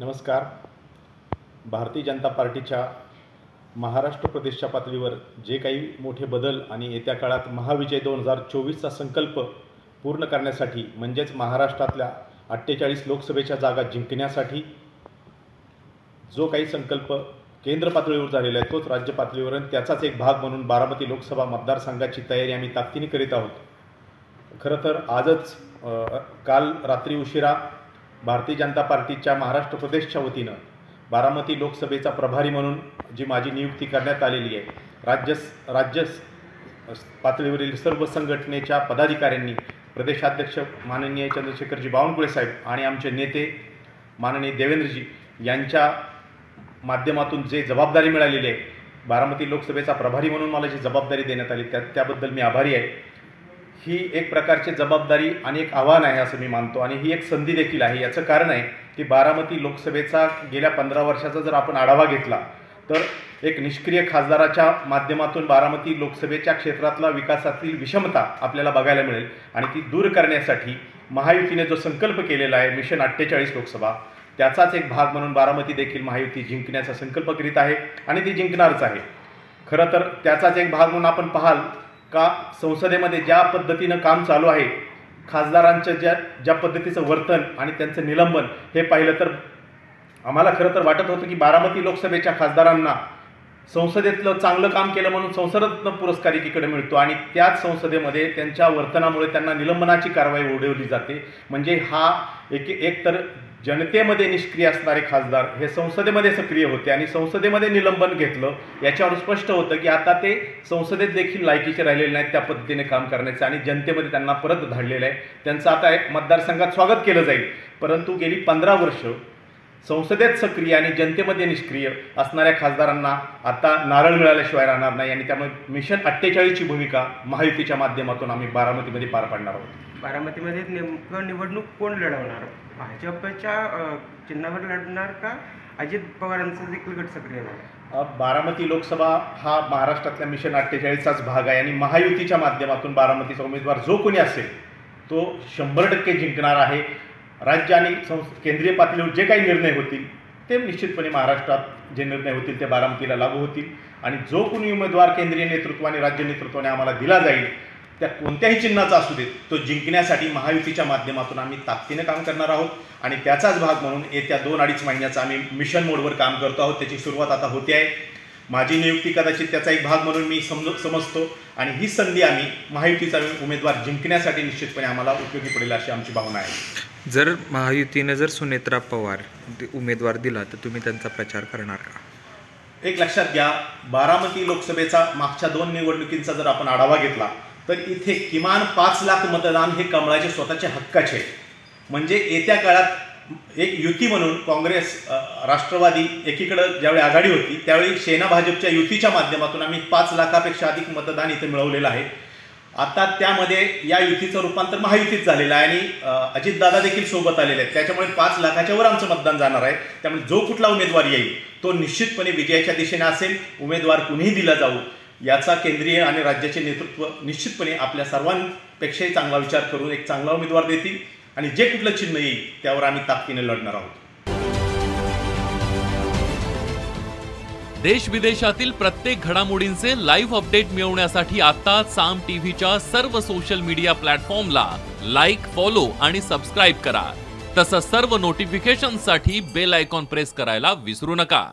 नमस्कार. भारतीय जनता पार्टीच्या महाराष्ट्र प्रदेशच्या पातळीवर जे काही मोठे बदल आणि येत्या काळात महाविजय 2024चा संकल्प पूर्ण करण्यासाठी म्हणजेच महाराष्ट्रातल्या 48 लोकसभेच्या जागा जिंकण्यासाठी जो काही संकल्प केंद्र पातळीवर झालेला आहे तोच राज्य पातळीवर आणि त्याचाच एक भाग म्हणून बारामती लोकसभा मतदारसंघाची तयारी आम्ही ताकदीने करीत आहोत. खरं तर आजच काल रात्री उशिरा भारतीय जनता पार्टीच्या महाराष्ट्र प्रदेशच्या वतीनं बारामती लोकसभेचा प्रभारी म्हणून जी माझी नियुक्ती करण्यात आलेली आहे, राज्य पातळीवरील सर्व संघटनेच्या पदाधिकाऱ्यांनी प्रदेशाध्यक्ष माननीय चंद्रशेखरजी बावनकुळे साहेब आणि आमचे नेते माननीय देवेंद्रजी यांच्या माध्यमातून जे जबाबदारी मिळालेली आहे, बारामती लोकसभेचा प्रभारी म्हणून मला जी जबाबदारी देण्यात आली त्याबद्दल मी आभारी आहे. ही एक प्रकारची जबाबदारी आणि एक आव्हान आहे असं मी मानतो आणि ही एक संधी देखील आहे. याचं कारण आहे की बारामती लोकसभेचा गेल्या 15 वर्षाचा जर आपण आढावा घेतला तर एक निष्क्रिय खासदाराच्या माध्यमातून बारामती लोकसभेच्या क्षेत्रातला विकासातील विषमता आपल्याला बघायला मिळेल आणि ती दूर करण्यासाठी महायुतीने जो संकल्प केलेला आहे मिशन 48 लोकसभा, त्याचाच एक भाग म्हणून बारामती देखील महायुती जिंकण्याचा संकल्प करीत आहे आणि ती जिंकणारच आहे. खरं तर त्याचाच एक भाग म्हणून आपण पाहाल का संसदेमध्ये ज्या पद्धतीनं काम चालू आहे, खासदारांचं ज्या पद्धतीचं वर्तन आणि त्यांचं निलंबन हे पाहिलं तर आम्हाला खरं तर वाटत होतं की बारामती लोकसभेच्या खासदारांना संसदेतलं चांगलं काम केलं म्हणून संसदरत्न पुरस्कार एकीकडे मिळतो आणि त्याच संसदेमध्ये त्यांच्या वर्तनामुळे त्यांना निलंबनाची कारवाई ओढवली जाते. म्हणजे हा एक तर जनतेमध्ये निष्क्रिय असणारे खासदार हे संसदेमध्ये सक्रिय होते आणि संसदेमध्ये निलंबन घेतलं, याच्यावर स्पष्ट होतं की आता ते संसदेत देखील लायकीचे राहिलेले नाहीत त्या पद्धतीने काम करण्याचं आणि जनतेमध्ये त्यांना परत धाडलेलं आहे. त्यांचं आता एक मतदारसंघात स्वागत केलं जाईल, परंतु गेली 15 वर्ष संसदेत सक्रिय आणि जनतेमध्ये निष्क्रिय असणाऱ्या खासदारांना आता नारळ मिळाल्याशिवाय राहणार नाही आणि त्यामुळे मिशन 48ची भूमिका महायुतीच्या माध्यमातून आम्ही बारामतीमध्ये पार पाडणार आहोत. बारामतीमध्ये नेमकं निवडणूक कोण लढवणार? भाजपच्या चिन्हावर लढणार का अजित पवारांचं देखील गट सक्रिय झाला? बारामती लोकसभा हा महाराष्ट्रातल्या मिशन 48चाच भाग आहे आणि महायुतीच्या माध्यमातून बारामतीचा उमेदवार जो कोणी असेल तो 100% जिंकणार आहे. राज्य आणि केंद्रीय पातळीवर जे काही निर्णय होतील ते निश्चितपणे महाराष्ट्रात जे निर्णय होतील ते बारामतीला लागू होतील आणि जो कोणी उमेदवार केंद्रीय नेतृत्व आणि राज्य नेतृत्वाने आम्हाला दिला जाईल त्या कोणत्याही चिन्हाचा असू देत तो जिंकण्यासाठी महायुतीच्या माध्यमातून आम्ही ताकदीने काम करणार आहोत आणि त्याचाच भाग म्हणून येत्या 2-2.5 महिन्याचा आम्ही मिशन मोडवर काम करतो आहोत. त्याची सुरुवात आता होते आहे. माझी नियुक्ती कदाचित त्याचा एक भाग म्हणून मी समजतो आणि ही संधी आम्ही महायुतीचा उमेदवार जिंकण्यासाठी निश्चितपणे आम्हाला उपयोगी पडेल अशी आमची भावना आहे. जर महायुतीने सुनेत्रा पवार उमेदवार दिला तर तुम्ही त्यांचा प्रचार करणार का? एक लक्षात घ्या, बारामती लोकसभेचा मागच्या 2 निवडणुकींचा जर आपण आढावा घेतला तर इथे किमान 5 लाख मतदान हे कमळाचे स्वतःचे हक्काचे. म्हणजे येत्या काळात एक युती म्हणून काँग्रेस राष्ट्रवादी एकीकडे ज्यावेळी आघाडी होती त्यावेळी सेना भाजपच्या युतीच्या माध्यमातून आम्ही 5 लाखापेक्षा अधिक मतदान इथे मिळवलेलं आहे. आता त्यामध्ये या युतीचं रूपांतर महायुतीत झालेलं आहे आणि अजितदादा देखील सोबत आलेले आहेत. त्याच्यामुळे 5 लाखाच्या वर आमचं मतदान जाणार आहे. त्यामुळे जो कुठला उमेदवार येईल तो निश्चितपणे विजयाच्या दिशेने असेल. उमेदवार कुणीही दिला जाऊ याचा केंद्रीय आणि राज्याचे नेतृत्व निश्चितपणे आपल्या सर्वांपेक्षाही चांगला विचार करून एक चांगला उमेदवार देतील आणि जे कुठलं चिन्ह येईल त्यावर आम्ही ताकदीने लढणार आहोत. देश विदेशातील प्रत्येक घडामोडींचे लाईव्ह अपडेट मिळवण्यासाठी आता साम टीव्हीच्या सर्व सोशल मीडिया प्लॅटफॉर्मला लाईक, फॉलो आणि सबस्क्राईब करा. तसंच सर्व नोटिफिकेशनसाठी बेल आयकॉन प्रेस करायला विसरू नका.